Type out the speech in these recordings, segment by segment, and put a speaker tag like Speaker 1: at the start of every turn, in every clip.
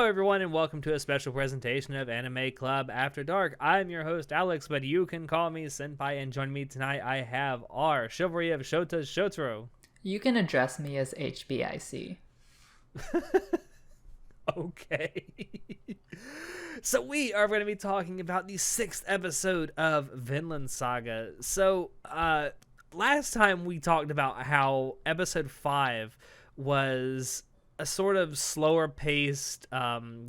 Speaker 1: Hello, everyone, and welcome to a special presentation of Anime Club After Dark. I'm your host, Alex, but you can call me Senpai, and join me tonight I have our Chivalry of Shota's Shotaro.
Speaker 2: You can address me as HBIC.
Speaker 1: Okay. So we are going to be talking about the 6th episode of Vinland Saga. So, last time we talked about how episode 5 was a sort of slower paced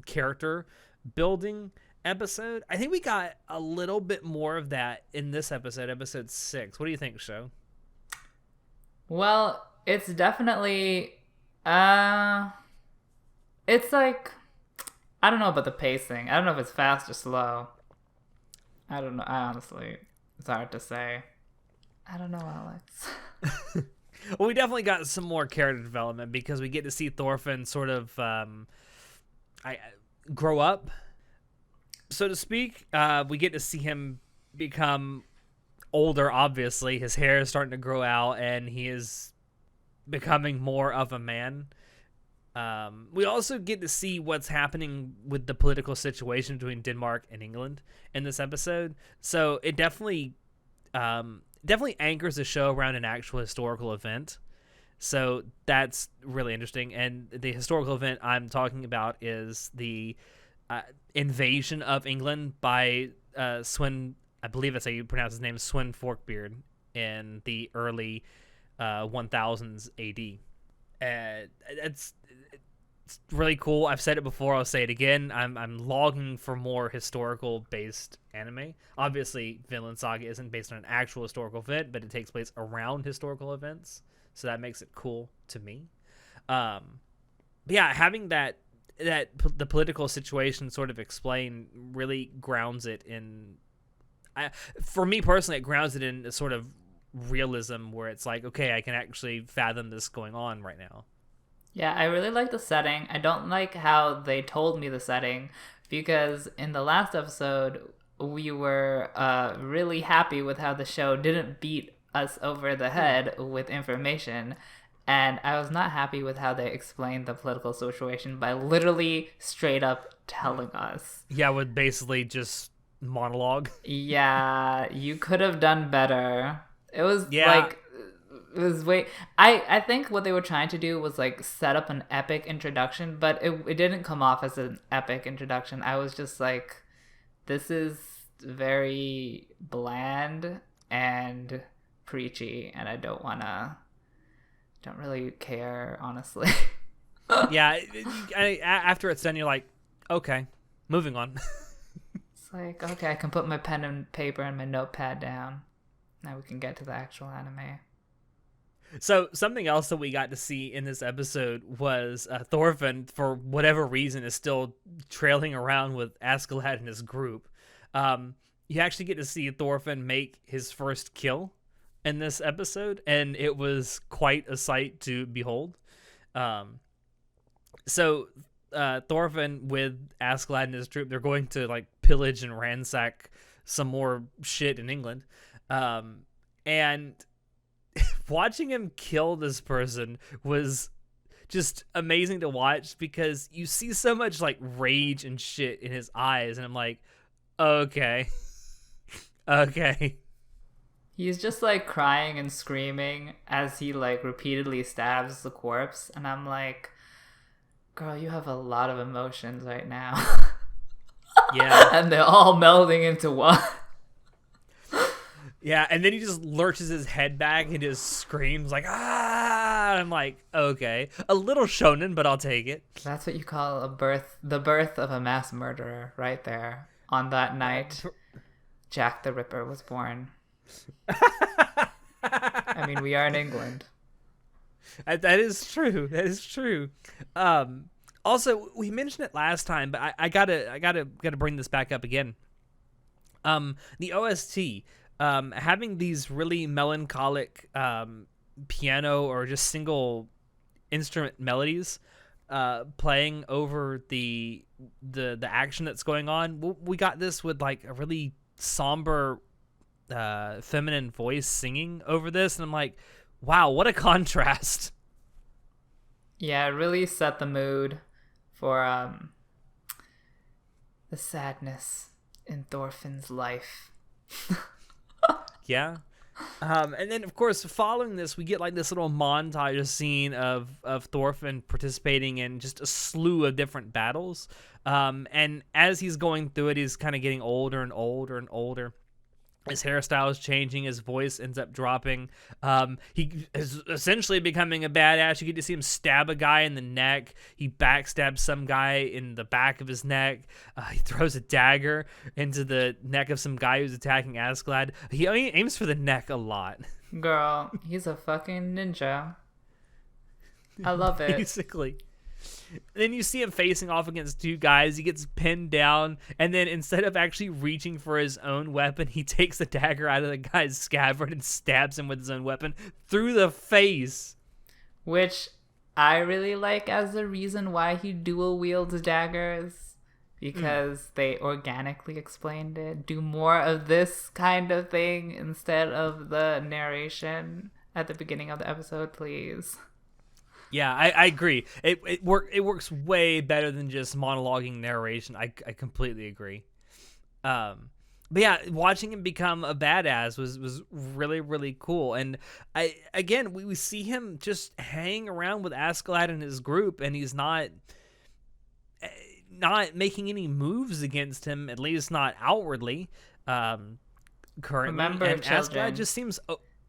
Speaker 1: character building episode. I think we got a little bit more of that in this episode, episode 6. What do you think, Sho?
Speaker 2: Well, it's definitely it's like, I don't know about the pacing. I don't know if it's fast or slow. I don't know. Honestly, it's hard to say. I don't know, Alex.
Speaker 1: Well, we definitely got some more character development because we get to see Thorfinn sort of grow up, so to speak. We get to see him become older, obviously. His hair is starting to grow out, and he is becoming more of a man. We also get to see what's happening with the political situation between Denmark and England in this episode. So it definitely anchors the show around an actual historical event. So that's really interesting. And the historical event I'm talking about is the invasion of England by Swin, I believe that's how you pronounce his name, Swin Forkbeard, in the early 1000s AD. It's really cool. I've said it before, I'll say it again. I'm longing for more historical based anime. Obviously, Vinland Saga isn't based on an actual historical event, but it takes place around historical events, so that makes it cool to me. But yeah, having the political situation sort of explained really grounds it in. For me personally, it grounds it in a sort of realism where it's like, okay, I can actually fathom this going on right now.
Speaker 2: Yeah, I really like the setting. I don't like how they told me the setting, because in the last episode, we were really happy with how the show didn't beat us over the head with information. And I was not happy with how they explained the political situation by literally straight up telling us.
Speaker 1: Yeah, with basically just monologue.
Speaker 2: Yeah, you could have done better. It was I think what they were trying to do was like set up an epic introduction, but it didn't come off as an epic introduction. I was just like, this is very bland and preachy, and I don't really care, honestly.
Speaker 1: Yeah, after it's done, you're like, okay, moving on.
Speaker 2: It's like, okay, I can put my pen and paper and my notepad down. Now we can get to the actual anime.
Speaker 1: So something else that we got to see in this episode was Thorfinn, for whatever reason, is still trailing around with Askeladd and his group. You actually get to see Thorfinn make his first kill in this episode, and it was quite a sight to behold. So Thorfinn with Askeladd and his troop, they're going to like pillage and ransack some more shit in England. And watching him kill this person was just amazing to watch, because you see so much like rage and shit in his eyes, and I'm like, okay. Okay.
Speaker 2: He's just like crying and screaming as he like repeatedly stabs the corpse, and I'm like, girl, you have a lot of emotions right now.
Speaker 1: Yeah.
Speaker 2: And they're all melding into one.
Speaker 1: Yeah, and then he just lurches his head back and just screams like, ah! I'm like, okay. A little shonen, but I'll take it.
Speaker 2: That's what you call the birth of a mass murderer right there. On that night, Jack the Ripper was born. I mean, we are in England.
Speaker 1: That is true. That is true. Also, we mentioned it last time, but I gotta bring this back up again. The OST, having these really melancholic piano or just single instrument melodies playing over the action that's going on. We got this with like a really somber feminine voice singing over this, and I'm like, wow, what a contrast.
Speaker 2: Yeah, it really set the mood for the sadness in Thorfinn's life.
Speaker 1: Yeah. And then, of course, following this, we get like this little montage scene of Thorfinn participating in just a slew of different battles. And as he's going through it, he's kind of getting older and older and older. His hairstyle is changing. His voice ends up dropping. He is essentially becoming a badass. You get to see him stab a guy in the neck. He backstabs some guy in the back of his neck. He throws a dagger into the neck of some guy who's attacking Askeladd. He aims for the neck a lot.
Speaker 2: Girl, he's a fucking ninja. I love it.
Speaker 1: Basically. Then you see him facing off against two guys. He gets pinned down, and then instead of actually reaching for his own weapon, he takes the dagger out of the guy's scabbard and stabs him with his own weapon through the face.
Speaker 2: Which I really like as the reason why he dual wields daggers, because they organically explained it. Do more of this kind of thing instead of the narration at the beginning of the episode, please.
Speaker 1: Yeah, I agree. It works way better than just monologuing narration. I completely agree. But yeah, watching him become a badass was really, really cool. And we see him just hang around with Askeladd and his group, and he's not making any moves against him, at least not outwardly. Currently,
Speaker 2: Remember,
Speaker 1: and
Speaker 2: children,
Speaker 1: Askeladd just seems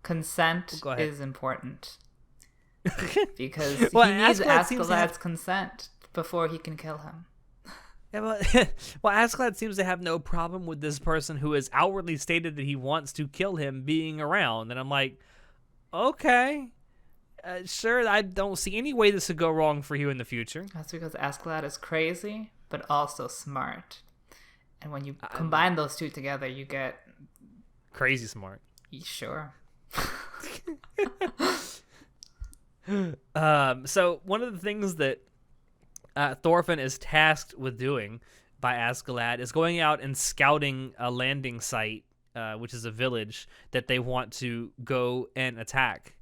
Speaker 2: consent is important. Because
Speaker 1: well,
Speaker 2: he needs
Speaker 1: Askeladd's
Speaker 2: consent before he can kill him.
Speaker 1: Yeah, well, Askeladd seems to have no problem with this person who has outwardly stated that he wants to kill him being around. And I'm like, okay, sure, I don't see any way this could go wrong for you in the future.
Speaker 2: That's because Askeladd is crazy, but also smart. And when you combine those two together, you get...
Speaker 1: Crazy smart.
Speaker 2: Sure.
Speaker 1: So one of the things that Thorfinn is tasked with doing by Askeladd is going out and scouting a landing site, which is a village that they want to go and attack,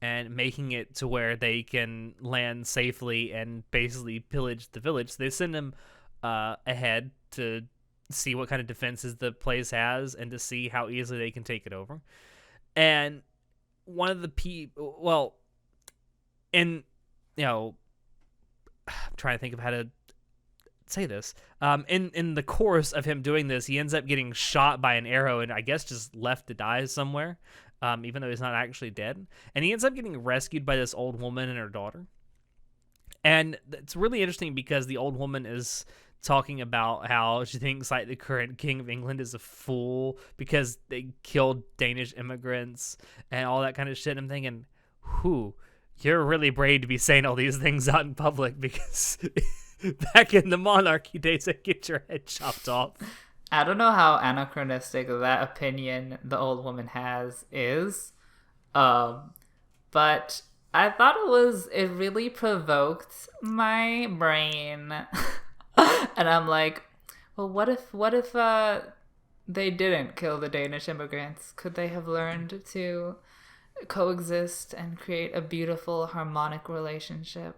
Speaker 1: and making it to where they can land safely and basically pillage the village. So they send him ahead to see what kind of defenses the place has and to see how easily they can take it over. And one of the people, and, I'm trying to think of how to say this. In the course of him doing this, he ends up getting shot by an arrow and I guess just left to die somewhere, even though he's not actually dead. And he ends up getting rescued by this old woman and her daughter. And it's really interesting because the old woman is talking about how she thinks like the current king of England is a fool because they killed Danish immigrants and all that kind of shit. And I'm thinking, you're really brave to be saying all these things out in public, because back in the monarchy days, they get your head chopped off.
Speaker 2: I don't know how anachronistic that opinion the old woman is, but I thought it really provoked my brain. And I'm like, well, what if they didn't kill the Danish immigrants? Could they have learned to coexist and create a beautiful harmonic relationship?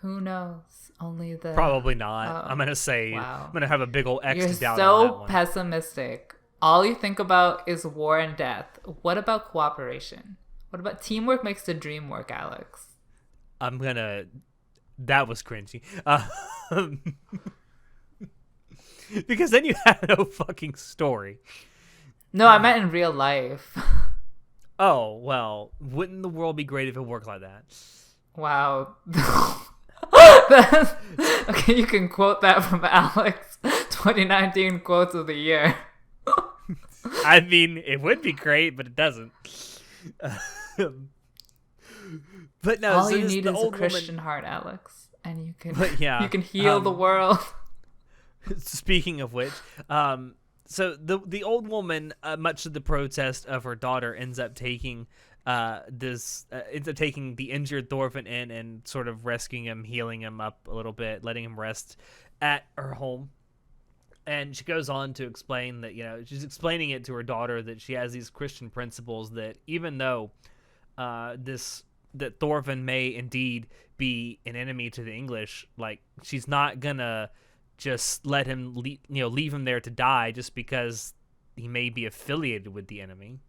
Speaker 2: Who knows?
Speaker 1: Probably not. I'm gonna say,
Speaker 2: wow.
Speaker 1: I'm gonna have a big old X
Speaker 2: You're
Speaker 1: down
Speaker 2: so
Speaker 1: on that one.
Speaker 2: pessimistic. All you think about is war and death. What about cooperation? What about teamwork makes the dream work, Alex?
Speaker 1: That was cringy. Because then you have no fucking story.
Speaker 2: No, I meant in real life.
Speaker 1: Oh, well, wouldn't the world be great if it worked like that?
Speaker 2: Wow. Okay, you can quote that from Alex. 2019 quotes of the year.
Speaker 1: I mean, it would be great, but it doesn't. But no,
Speaker 2: all you need is a Christian heart, Alex, and you can heal the world.
Speaker 1: Speaking of which, so the old woman, much to the protest of her daughter, ends up taking the injured Thorfinn in and sort of rescuing him, healing him up a little bit, letting him rest at her home. And she goes on to explain that, she's explaining it to her daughter that she has these Christian principles that even though that Thorfinn may indeed be an enemy to the English, like, she's not gonna just let him leave him there to die just because he may be affiliated with the enemy.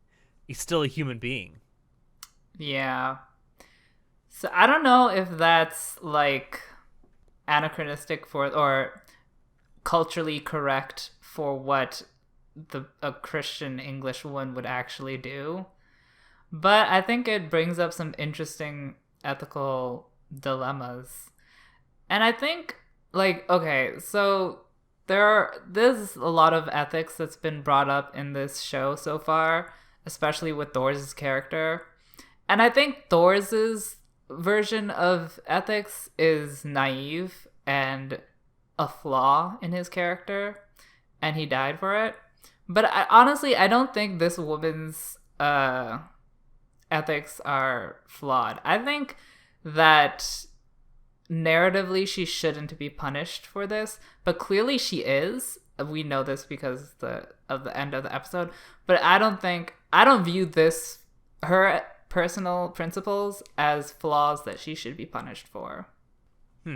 Speaker 1: He's still a human being.
Speaker 2: Yeah. So I don't know if that's like anachronistic for or culturally correct for what a Christian English woman would actually do. But I think it brings up some interesting ethical dilemmas. And I think, like, okay, so there's a lot of ethics that's been brought up in this show so far, especially with Thor's character. And I think Thor's version of ethics is naive and a flaw in his character, and he died for it. But honestly, I don't think this woman's ethics are flawed. I think that narratively she shouldn't be punished for this, but clearly she is. We know this because of the end of the episode. But I don't view this her personal principles as flaws that she should be punished for.
Speaker 1: I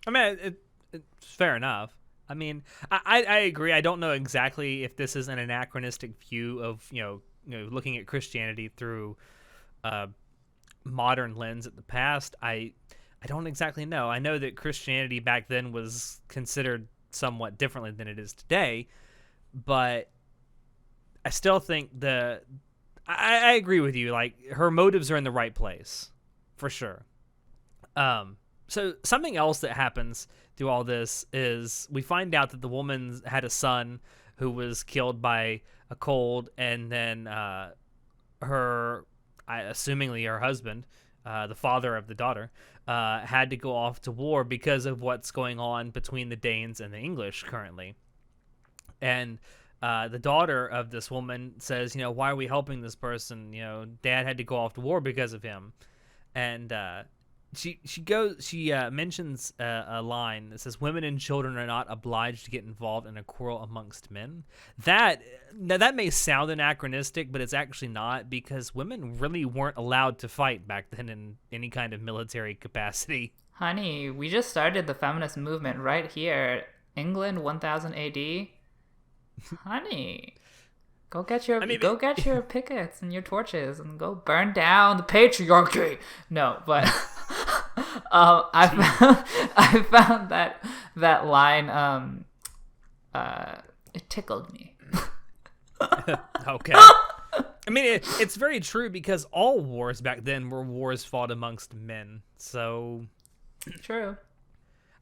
Speaker 1: mean, it's fair enough. I mean, I agree. I don't know exactly if this is an anachronistic view of looking at Christianity through a modern lens at the past. I don't exactly know. I know that Christianity back then was considered somewhat differently than it is today, but I still think I agree with you. Like, her motives are in the right place, for sure. So something else that happens through all this is we find out that the woman had a son who was killed by a cold, and then assumingly her husband, the father of the daughter, had to go off to war because of what's going on between the Danes and the English currently. And the daughter of this woman says, why are we helping this person? Dad had to go off to war because of him. And she mentions a line that says, women and children are not obliged to get involved in a quarrel amongst men. That may sound anachronistic, but it's actually not, because women really weren't allowed to fight back then in any kind of military capacity.
Speaker 2: Honey, we just started the feminist movement right here. England, 1000 AD. Honey, go get your pickets and your torches and go burn down the patriarchy. No, but I found that line it tickled me.
Speaker 1: Okay. I mean, it's very true, because all wars back then were wars fought amongst men. So
Speaker 2: true.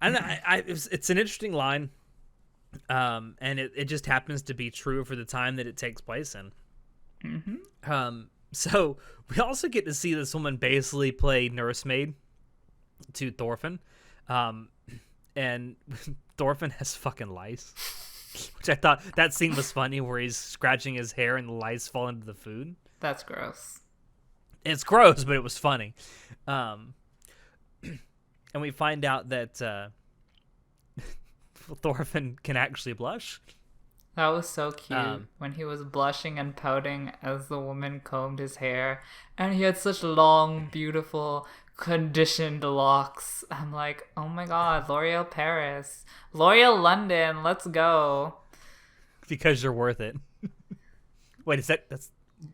Speaker 1: I don't know. It's an interesting line. And it just happens to be true for the time that it takes place in.
Speaker 2: Mm-hmm.
Speaker 1: So we also get to see this woman basically play nursemaid to Thorfinn. And Thorfinn has fucking lice, which I thought that scene was funny, where he's scratching his hair and the lice fall into the food.
Speaker 2: That's gross.
Speaker 1: It's gross, but it was funny. And we find out that Thorfinn can actually blush.
Speaker 2: That was so cute when he was blushing and pouting as the woman combed his hair, and he had such long, beautiful, conditioned locks. I'm like, oh my god, L'Oreal Paris, L'Oreal London, let's go.
Speaker 1: Because you're worth it. Wait, that's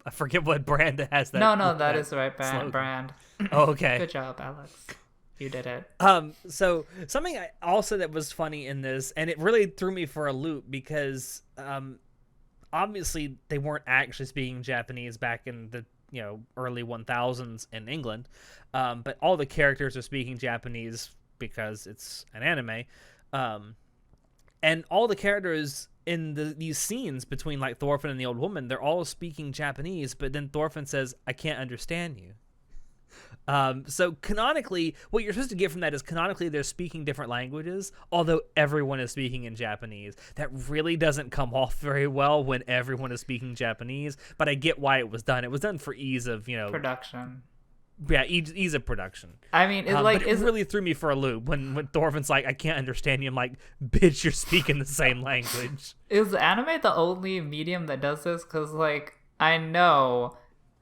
Speaker 1: I forget what brand that has that.
Speaker 2: No, that is the right brand.
Speaker 1: Oh, okay.
Speaker 2: Good job, Alex. You did it.
Speaker 1: So something that was funny in this, and it really threw me for a loop, because obviously they weren't actually speaking Japanese back in the early 1000s in England, but all the characters are speaking Japanese because it's an anime, and all the characters in these scenes between like Thorfinn and the old woman, they're all speaking Japanese, but then Thorfinn says, "I can't understand you." So canonically, what you're supposed to get from that is canonically they're speaking different languages, although everyone is speaking in Japanese. That really doesn't come off very well when everyone is speaking Japanese, but I get why it was done. It was done for ease of,
Speaker 2: production.
Speaker 1: Yeah, ease of production.
Speaker 2: I mean,
Speaker 1: but it really threw me for a loop when Thorfinn's like, "I can't understand you." I'm like, bitch, you're speaking the same language.
Speaker 2: Is anime the only medium that does this? Because, like, I know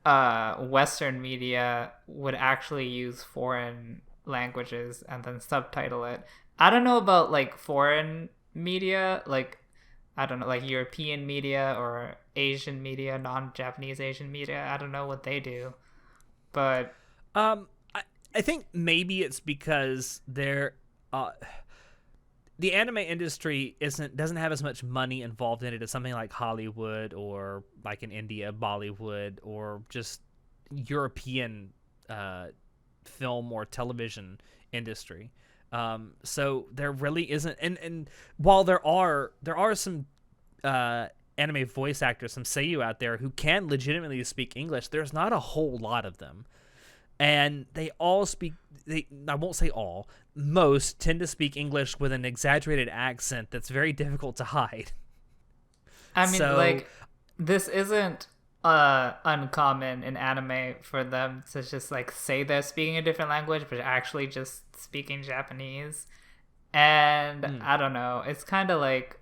Speaker 2: Western media would actually use foreign languages and then subtitle it. I don't know about like foreign media, like I don't know, like European media or Asian media, non-Japanese Asian media. I don't know what they do, but
Speaker 1: Um, I think maybe it's because uh, the anime industry doesn't have as much money involved in it as something like Hollywood or like in India, Bollywood, or just European uh, film or television industry. So there really isn't, and while there are some anime voice actors, some seiyuu out there who can legitimately speak English, there's not a whole lot of them, and they all speak. I won't say all. Most tend to speak English with an exaggerated accent that's very difficult to hide.
Speaker 2: I mean,
Speaker 1: So
Speaker 2: like, this isn't uncommon in anime for them to just like say they're speaking a different language, but actually just speaking Japanese. And I don't know, it's kind of like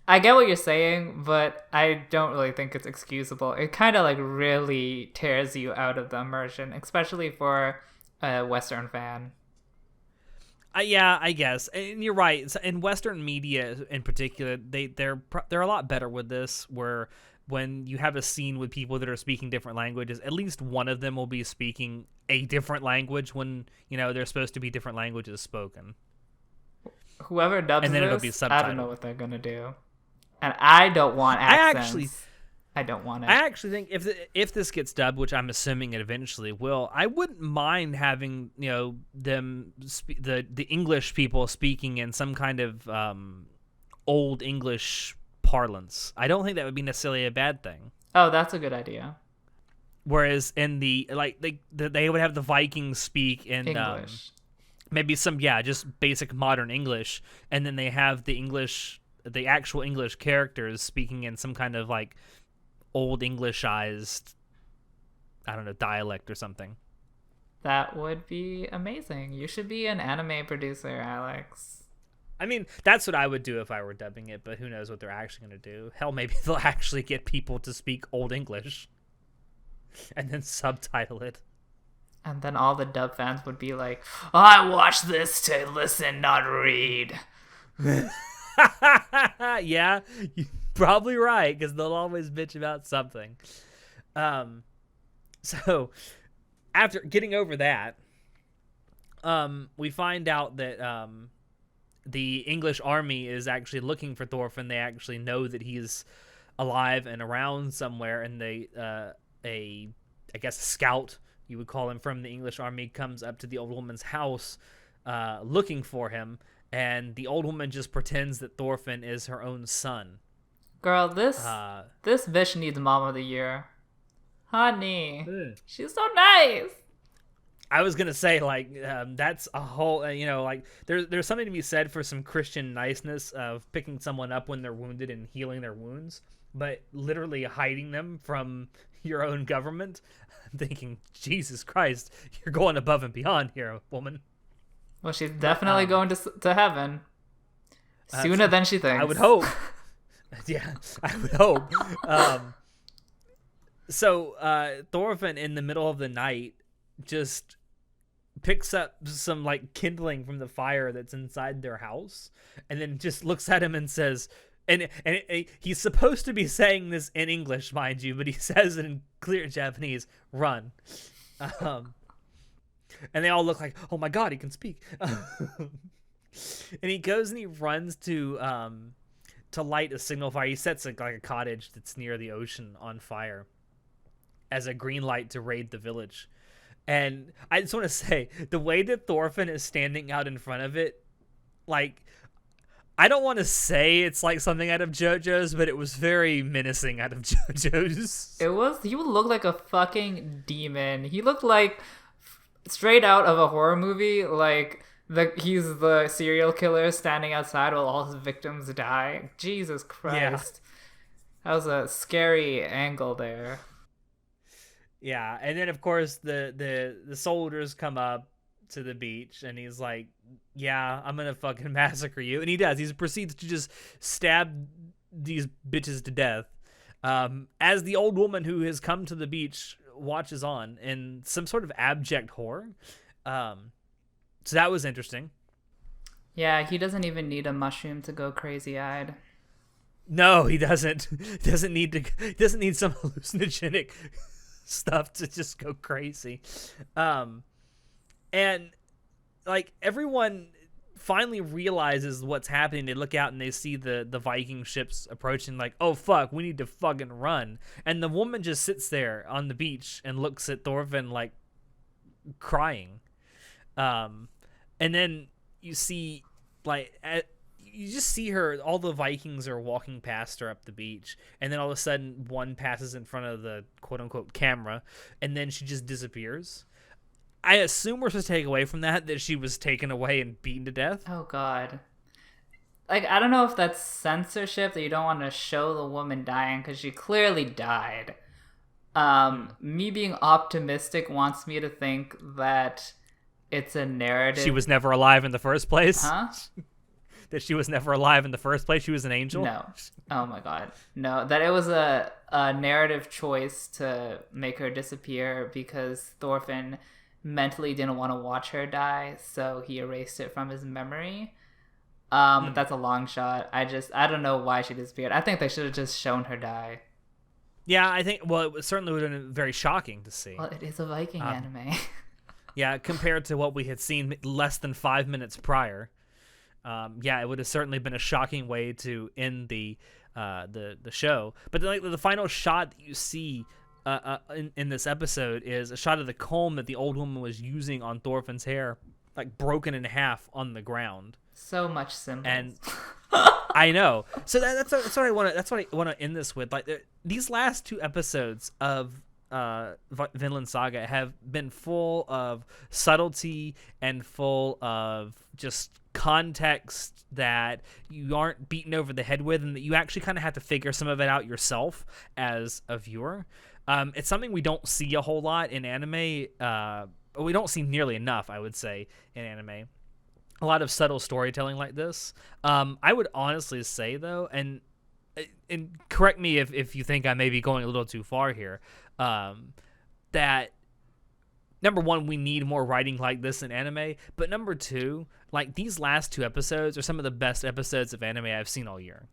Speaker 2: I get what you're saying, but I don't really think it's excusable. It kind of like really tears you out of the immersion, especially for a Western fan.
Speaker 1: yeah, I guess, and you're right. In Western media, in particular, they're a lot better with this. Where when you have a scene with people that are speaking different languages, at least one of them will be speaking a different language when they're supposed to be different languages spoken,
Speaker 2: Whoever dubs
Speaker 1: and then it'll be
Speaker 2: this, I don't know
Speaker 1: subtitled.
Speaker 2: what they're gonna do. And I don't want
Speaker 1: I actually
Speaker 2: accents. I don't want
Speaker 1: I
Speaker 2: it.
Speaker 1: actually think if this gets dubbed, which I'm assuming it eventually will, I wouldn't mind having the English people speaking in some kind of old English parlance. I don't think that would be necessarily a bad thing.
Speaker 2: Oh, that's a good idea.
Speaker 1: Whereas in they would have the Vikings speak in
Speaker 2: English.
Speaker 1: maybe some just basic modern English, and then they have the actual English characters speaking in some kind of like old Englishized, I don't know, dialect or something.
Speaker 2: That would be amazing. You should be an anime producer, Alex.
Speaker 1: I mean, that's what I would do if I were dubbing it, but who knows what they're actually going to do. Hell, maybe they'll actually get people to speak old English and then subtitle it.
Speaker 2: And then all the dub fans would be like, I watch this to listen, not read.
Speaker 1: Yeah, you're probably right, because they'll always bitch about something. So after getting over that, we find out that the English army is actually looking for Thorfinn. They actually know that he's alive and around somewhere, and I guess a scout, you would call him, from the English army comes up to the old woman's house looking for him, and the old woman just pretends that Thorfinn is her own son.
Speaker 2: Girl, this bitch needs Mom of the Year. Honey, she's so nice.
Speaker 1: I was gonna say, like, that's a whole, like, there's something to be said for some Christian niceness of picking someone up when they're wounded and healing their wounds, but literally hiding them from your own government. I'm thinking, Jesus Christ, you're going above and beyond here, woman.
Speaker 2: Well, she's definitely going to heaven sooner than she thinks.
Speaker 1: I would hope. Yeah, I would hope. So Thorfinn, in the middle of the night, just picks up some like kindling from the fire that's inside their house, and then just looks at him and says, and he's supposed to be saying this in English, mind you, but he says it in clear Japanese, "Run." And they all look like, oh my god, he can speak. And he goes and he runs to light a signal fire. He sets like a cottage that's near the ocean on fire as a green light to raid the village. And I just want to say, the way that Thorfinn is standing out in front of it, like, I don't want to say it's like something out of JoJo's, but it was very menacing out of JoJo's.
Speaker 2: He would look like a fucking demon. He looked like straight out of a horror movie, like he's the serial killer standing outside while all his victims die. Jesus Christ. Yeah. That was a scary angle there.
Speaker 1: Yeah, and then of course the soldiers come up to the beach, and he's like, yeah, I'm gonna fucking massacre you. And he does. He proceeds to just stab these bitches to death. As the old woman who has come to the beach watches on in some sort of abject horror. So that was interesting.
Speaker 2: Yeah, he doesn't even need a mushroom to go crazy-eyed.
Speaker 1: No, he doesn't. He doesn't need some hallucinogenic stuff to just go crazy. And like everyone finally realizes what's happening. They look out and they see the Viking ships approaching, like, oh fuck, we need to fucking run. And the woman just sits there on the beach and looks at Thorfinn like crying. And then you see you just see her, all the Vikings are walking past her up the beach, and then all of a sudden one passes in front of the quote unquote camera, and then she just disappears. I assume we're supposed to take away from that she was taken away and beaten to death.
Speaker 2: Oh god. Like, I don't know if that's censorship, that you don't want to show the woman dying, because she clearly died. Me being optimistic wants me to think that it's a narrative.
Speaker 1: She was never alive in the first place?
Speaker 2: Huh?
Speaker 1: That she was never alive in the first place? She was an angel?
Speaker 2: No. Oh my god. No, that it was a narrative choice to make her disappear because Thorfinn mentally didn't want to watch her die, so he erased it from his memory. But that's a long shot. I don't know why she disappeared. I think they should have just shown her die.
Speaker 1: Yeah, I think, well, it certainly would have been very shocking to see.
Speaker 2: Well, it is a Viking anime.
Speaker 1: Yeah, compared to what we had seen less than 5 minutes prior. Yeah, it would have certainly been a shocking way to end the show. But the final shot that you see in this episode is a shot of the comb that the old woman was using on Thorfinn's hair, like broken in half on the ground.
Speaker 2: So much symbols.
Speaker 1: And I know. So that's what I want to. That's what I want to end this with. Like these last 2 episodes of Vinland Saga have been full of subtlety and full of just context that you aren't beaten over the head with, and that you actually kind of have to figure some of it out yourself as a viewer. It's something we don't see a whole lot in anime. We don't see nearly enough, I would say, in anime. A lot of subtle storytelling like this. I would honestly say, though, and correct me if you think I may be going a little too far here, that number one, we need more writing like this in anime, but number two, like these last 2 episodes are some of the best episodes of anime I've seen all year.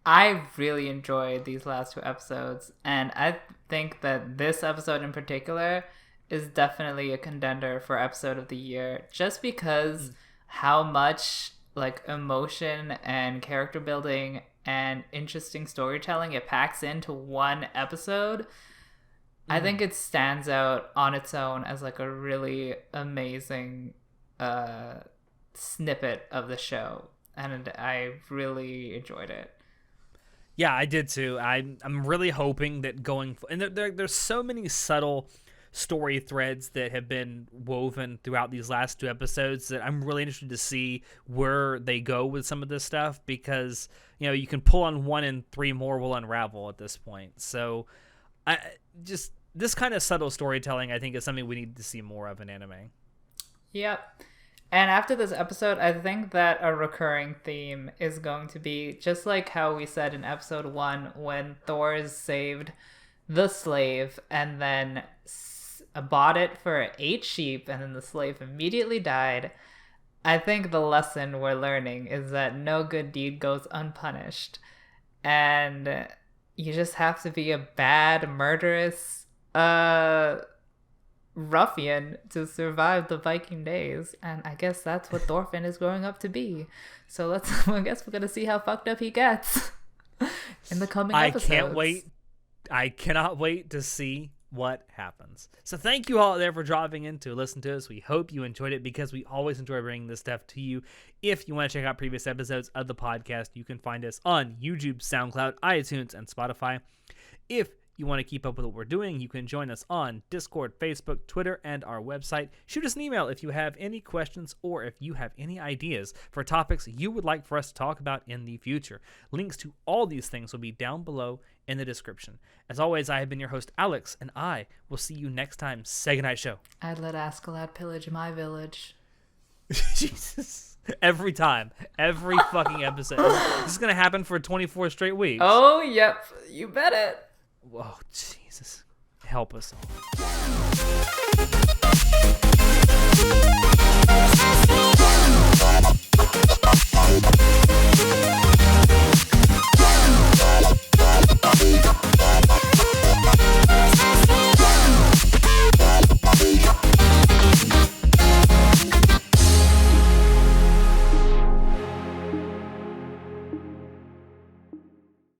Speaker 2: I really enjoyed these last 2 episodes, and I think that this episode in particular is definitely a contender for episode of the year, just because how much like emotion and character building and interesting storytelling it packs into one episode. I think it stands out on its own as like a really amazing snippet of the show, and I really enjoyed it.
Speaker 1: Yeah, I did too. I'm really hoping that and there's so many subtle story threads that have been woven throughout these last 2 episodes that I'm really interested to see where they go with some of this stuff, because you can pull on one and 3 more will unravel at this point. So this kind of subtle storytelling, I think, is something we need to see more of in anime.
Speaker 2: Yep. And after this episode, I think that a recurring theme is going to be just like how we said in episode 1 when Thor saved the slave and then bought it for 8 sheep and then the slave immediately died. I think the lesson we're learning is that no good deed goes unpunished, and you just have to be a bad, murderous ruffian to survive the Viking days, and I guess that's what Thorfinn is growing up to be. So I guess we're gonna see how fucked up he gets in the coming episodes.
Speaker 1: I cannot wait to see what happens. So thank you all there for dropping in to listen to us. We hope you enjoyed it, because we always enjoy bringing this stuff to you. If you want to check out previous episodes of the podcast, you can find us on YouTube, SoundCloud, iTunes, and Spotify. If you want to keep up with what we're doing, you can join us on Discord, Facebook, Twitter, and our website. Shoot us an email if you have any questions or if you have any ideas for topics you would like for us to talk about in the future. Links to all these things will be down below in the description. As always, I have been your host, Alex, and I will see you next time. Say goodnight, show.
Speaker 2: I'd let ACAD pillage my village.
Speaker 1: Jesus. Every time. Every fucking episode. This is going to happen for 24 straight weeks.
Speaker 2: Oh, yep. You bet it.
Speaker 1: Whoa, Jesus. Help us all.